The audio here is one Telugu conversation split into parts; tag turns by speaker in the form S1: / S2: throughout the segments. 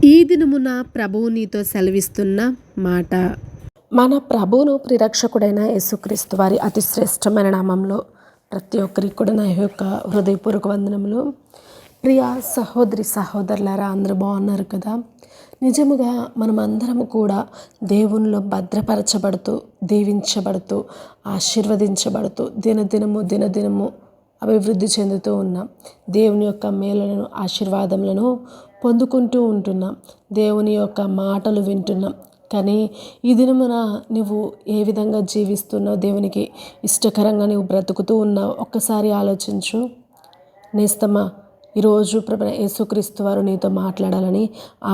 S1: ఈ దినమున ప్రభువు నీతో సెలవిస్తున్న మాట. మన ప్రభువును ప్రిరక్షకుడైన యేసుక్రీస్తు వారి అతి శ్రేష్టమైన నామంలో ప్రతి ఒక్కరికి కూడా నా యొక్క హృదయపూర్వక వందనములు. ప్రియ సహోదరి సహోదరులారా, అందరూ బాగున్నారు కదా? నిజముగా మనమందరము కూడా దేవునిలో భద్రపరచబడుతూ, దీవించబడుతూ, ఆశీర్వదించబడుతూ దినదినము అభివృద్ధి చెందుతూ ఉన్నాం. దేవుని యొక్క మేలులను, ఆశీర్వాదములను పొందుకుంటూ ఉంటున్నాం. దేవుని యొక్క మాటలు వింటున్నాం. కానీ ఈ దినమున నువ్వు ఏ విధంగా జీవిస్తున్నావు, దేవునికి ఇష్టకరంగా నువ్వు బ్రతుకుతూ ఉన్నావు, ఒక్కసారి ఆలోచించు. నేస్తమా, ఈరోజు ప్రభు యేసుక్రీస్తు వారు నీతో మాట్లాడాలని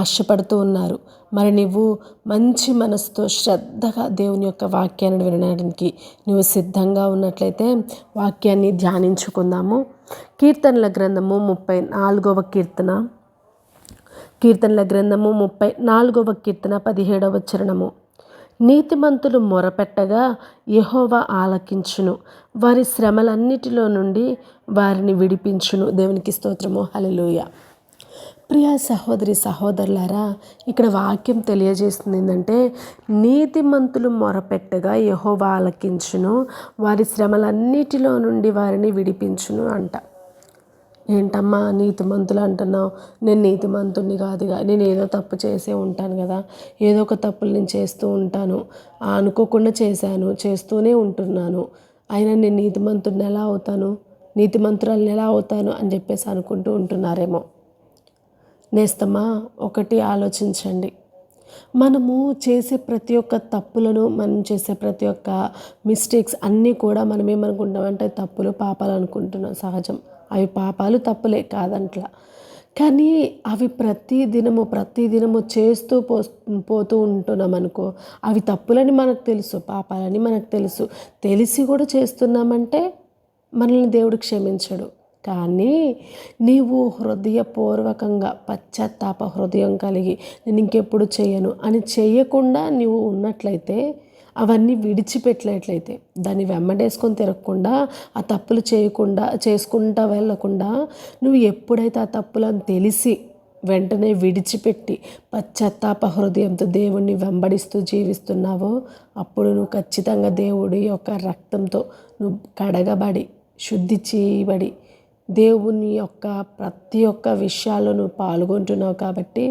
S1: ఆశపడుతూ ఉన్నారు. మరి నువ్వు మంచి మనసుతో శ్రద్ధగా దేవుని యొక్క వాక్యాన్ని వినడానికి నువ్వు సిద్ధంగా ఉన్నట్లయితే వాక్యాన్ని ధ్యానించుకుందాము. కీర్తనల గ్రంథము 34వ కీర్తన, కీర్తనల గ్రంథము 34వ కీర్తన 17వ చరణము. నీతిమంతులు మొరపెట్టగా యెహోవా ఆలకించును, వారి శ్రమలన్నిటిలో నుండి వారిని విడిపించును. దేవునికి స్తోత్రము, హల్లెలూయా. ప్రియ సహోదరి సహోదరులారా, ఇక్కడ వాక్యం తెలియజేస్తుంది ఏంటంటే, నీతిమంతులు మొరపెట్టగా యెహోవా ఆలకించును, వారి శ్రమలన్నిటిలో నుండి వారిని విడిపించును అంట. ఏంటమ్మా నీతిమంతులు అంటున్నావు? నేను నీతిమంతుడిని కాదుగా, నేను ఏదో తప్పు చేసే ఉంటాను కదా, ఏదో ఒక తప్పులు నేను చేస్తూ ఉంటాను, అనుకోకుండా చేశాను, చేస్తూనే ఉంటున్నాను, అయినా నేను నీతిమంతుడిని ఎలా అవుతాను, నీతిమంతురాలను ఎలా అవుతాను అని చెప్పేసి అనుకుంటూ ఉంటున్నారేమో. నేస్తమా, ఒకటి ఆలోచించండి. మనము చేసే ప్రతి ఒక్క తప్పులను, మనం చేసే ప్రతి ఒక్క మిస్టేక్స్ అన్నీ కూడా మనం ఏమనుకుంటామంటే తప్పులు, పాపాలు అనుకుంటున్నాం. సహజం, అవి పాపాలు తప్పులే కాదంట్లా. కానీ అవి ప్రతిదినము చేస్తూ పోతూ ఉంటున్నాం అనుకో, అవి తప్పులని మనకు తెలుసు, పాపాలని మనకు తెలుసు, తెలిసి కూడా చేస్తున్నామంటే మనల్ని దేవుడు క్షమించడు. కానీ నీవు హృదయపూర్వకంగా పశ్చాత్తాప హృదయం కలిగి నేను ఇంకెప్పుడు చేయను అని చేయకుండా నీవు ఉన్నట్లయితే, అవన్నీ విడిచిపెట్టినట్లయితే, దాన్ని వెంబడేసుకొని తిరగకుండా, ఆ తప్పులు చేసుకుంటా వెళ్ళకుండా, నువ్వు ఎప్పుడైతే ఆ తప్పులను తెలిసి వెంటనే విడిచిపెట్టి పశ్చాత్తాప హృదయంతో దేవుణ్ణి వెంబడిస్తూ జీవిస్తున్నావో, అప్పుడు నువ్వు ఖచ్చితంగా దేవుడి యొక్క రక్తంతో నువ్వు కడగబడి, శుద్ధి చేయబడి, దేవుని యొక్క ప్రతి ఒక్క విషయాల్లో నువ్వు పాల్గొంటున్నావు కాబట్టి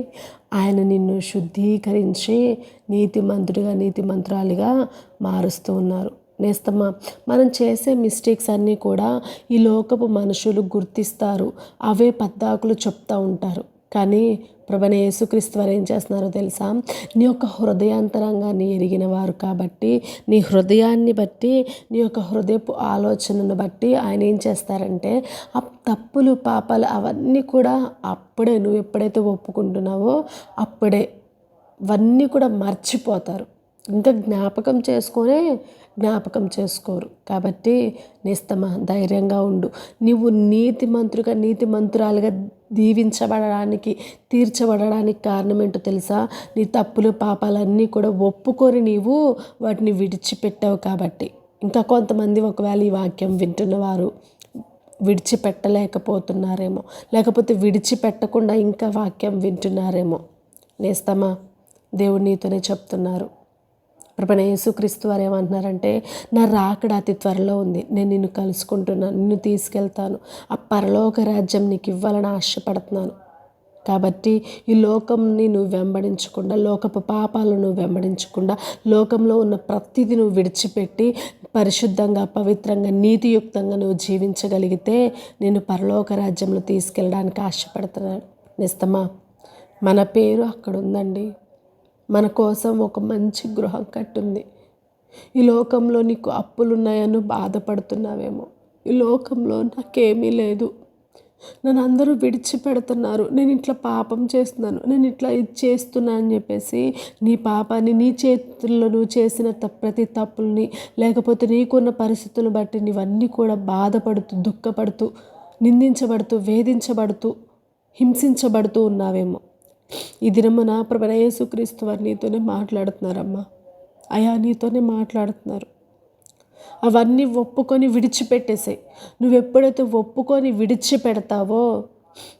S1: ఆయన నిన్ను శుద్ధీకరించి నీతిమంతుడిగా, నీతిమంతురాలిగా మారుస్తూ ఉన్నారు. నేస్తమా, మనం చేసే మిస్టేక్స్ అన్నీ కూడా ఈ లోకపు మనుషులు గుర్తిస్తారు, అవే పద్దాకులు చెప్తూ ఉంటారు. కానీ ప్రభువైన యేసుక్రీస్తు వారు ఏం చేస్తున్నారో తెలుసా? నీ యొక్క హృదయాంతరంగాన్ని ఎరిగిన వారు కాబట్టి, నీ హృదయాన్ని బట్టి, నీ యొక్క హృదయపు ఆలోచనను బట్టి ఆయన ఏం చేస్తారంటే, ఆ తప్పులు, పాపాలు అవన్నీ కూడా అప్పుడే నువ్వు ఎప్పుడైతే ఒప్పుకుంటున్నావో అప్పుడే అవన్నీ కూడా మర్చిపోతారు. ఇంకా జ్ఞాపకం చేసుకోరు. కాబట్టి నేస్తమా, ధైర్యంగా ఉండు. నువ్వు నీతిమంతురాలుగా తీర్చబడడానికి కారణం ఏంటో తెలుసా? నీ తప్పులు, పాపాలన్నీ కూడా ఒప్పుకొని నీవు వాటిని విడిచిపెట్టావు కాబట్టి. ఇంకా కొంతమంది ఒకవేళ ఈ వాక్యం వింటున్నవారు విడిచిపెట్టలేకపోతున్నారేమో, లేకపోతే విడిచిపెట్టకుండా ఇంకా వాక్యం వింటున్నారేమో. నేస్తమా, దేవుడు నీతోనే చెప్తున్నారు. ప్రభువైన యేసుక్రీస్తు వారు ఏమంటున్నారంటే, నా రాకడ అతి త్వరలో ఉంది, నేను నిన్ను కలుసుకుంటున్నాను, నిన్ను తీసుకెళ్తాను, ఆ పరలోక రాజ్యం నీకు ఇవ్వాలని ఆశపడుతున్నాను. కాబట్టి ఈ లోకంని నువ్వు వెంబడించకుండా, లోకపు పాపాలను నువ్వు వెంబడించకుండా, లోకంలో ఉన్న ప్రతిదీ నువ్వు విడిచిపెట్టి పరిశుద్ధంగా, పవిత్రంగా, నీతియుక్తంగా నువ్వు జీవించగలిగితే నేను పరలోక రాజ్యంలో తీసుకెళ్ళడానికి ఆశపడుతున్నాను. నిస్తమా, మన పేరు అక్కడ ఉందండి. మన కోసం ఒక మంచి గృహం కట్టుంది. ఈ లోకంలో నీకు అప్పులున్నాయని బాధపడుతున్నావేమో, ఈ లోకంలో నాకేమీ లేదు, నన్ను అందరూ విడిచిపెడుతున్నారు, నేను ఇట్లా పాపం చేస్తున్నాను, నేను ఇట్లా ఇది చేస్తున్నా అని చెప్పేసి నీ పాపాన్ని, నీ చేతుల్లో నువ్వు చేసిన ప్రతి తప్పుల్ని, లేకపోతే నీకున్న పరిస్థితులను బట్టి నీవన్నీ కూడా బాధపడుతూ, దుఃఖపడుతూ, నిందించబడుతూ, వేధించబడుతూ, హింసించబడుతూ ఉన్నావేమో. ఈ దినమున ప్రభువైన యేసుక్రీస్తు వారు నీతోనే మాట్లాడుతున్నారమ్మా. అయా, నీతోనే మాట్లాడుతున్నారు. అవన్నీ ఒప్పుకొని విడిచిపెట్టేసాయి. నువ్వు ఎప్పుడైతే ఒప్పుకొని విడిచిపెడతావో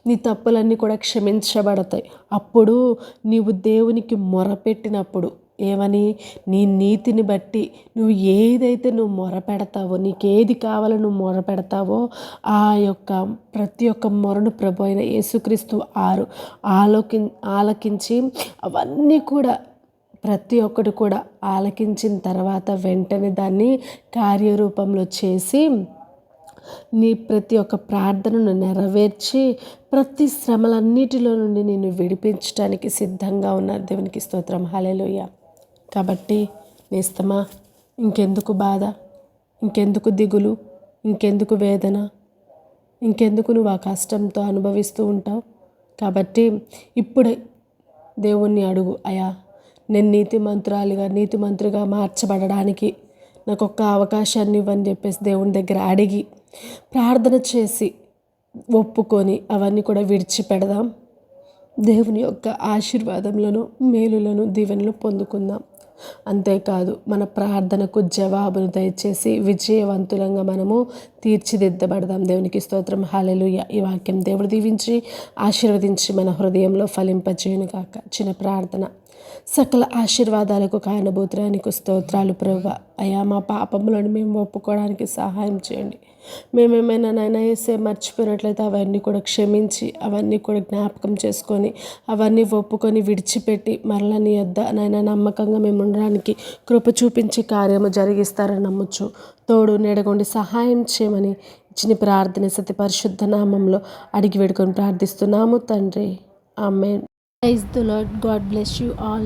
S1: నీ తప్పులన్నీ కూడా క్షమించబడతాయి. అప్పుడు నీవు దేవునికి మొరపెట్టినప్పుడు ఏమని, నీ నీతిని బట్టి నువ్వు మొరపెడతావో, నీకేది కావాలో నువ్వు మొరపెడతావో ఆ యొక్క ప్రతి ఒక్క మొరను ప్రభు అయిన యేసుక్రీస్తు ఆలకించి అవన్నీ కూడా ప్రతి ఒక్కటి కూడా ఆలకించిన తర్వాత వెంటనే దాన్ని కార్యరూపంలో చేసి నీ ప్రతి ఒక్క ప్రార్థనను నెరవేర్చి ప్రతి శ్రమలన్నిటిలో నుండి నిన్ను విడిపించడానికి సిద్ధంగా ఉన్నారు. దేవునికి స్తోత్రం. హల్లెలూయా. కాబట్టి నేస్తమా, ఇంకెందుకు బాధ, ఇంకెందుకు దిగులు, ఇంకెందుకు వేదన, ఇంకెందుకు నువ్వు ఆ కష్టంతో అనుభవిస్తూ ఉంటావు? కాబట్టి ఇప్పుడే దేవుణ్ణి అడుగు, అయ్యా నేను నీతిమంతుడిగా మార్చబడడానికి నాకు ఒక్క అవకాశాన్ని ఇవ్వని చెప్పేసి దేవుని దగ్గర అడిగి ప్రార్థన చేసి ఒప్పుకొని అవన్నీ కూడా విడిచిపెడదాం. దేవుని యొక్క ఆశీర్వాదములను, మేలులను, దీవెనలు పొందుకుందాం. అంతేకాదు మన ప్రార్థనకు జవాబును దయచేసి విజయవంతులంగా మనము తీర్చిదిద్దబడదాం. దేవునికి స్తోత్రం. హల్లెలూయా. ఈ వాక్యం దేవుడు దీవించి ఆశీర్వదించి మన హృదయంలో ఫలింపజేయును గాక. చిన్న ప్రార్థన. సకల ఆశీర్వాదాలకు కారణభూతురానికి స్తోత్రాలు ప్రభువా. అయ్యా మా పాపములను మేము ఒప్పుకోవడానికి సహాయం చేయండి. మేమేమైనా నాయన యేసే మర్చిపోయినట్లయితే అవన్నీ కూడా క్షమించి అవన్నీ కూడా జ్ఞాపకం చేసుకొని అవన్నీ ఒప్పుకొని విడిచిపెట్టి మరలా నీ యొద్ద నాయన నమ్మకంగా మేము ఉండడానికి కృప చూపించి కార్యము జరిగిస్తారని నమ్మొచ్చు. తోడు నీడగొండి సహాయం చేయమని ఇచ్చిన ప్రార్థన సతి పరిశుద్ధ నామంలో అడిగి వేడుకొని ప్రార్థిస్తున్నాము తండ్రి. ఆమేన్. Praise the Lord. God bless you all.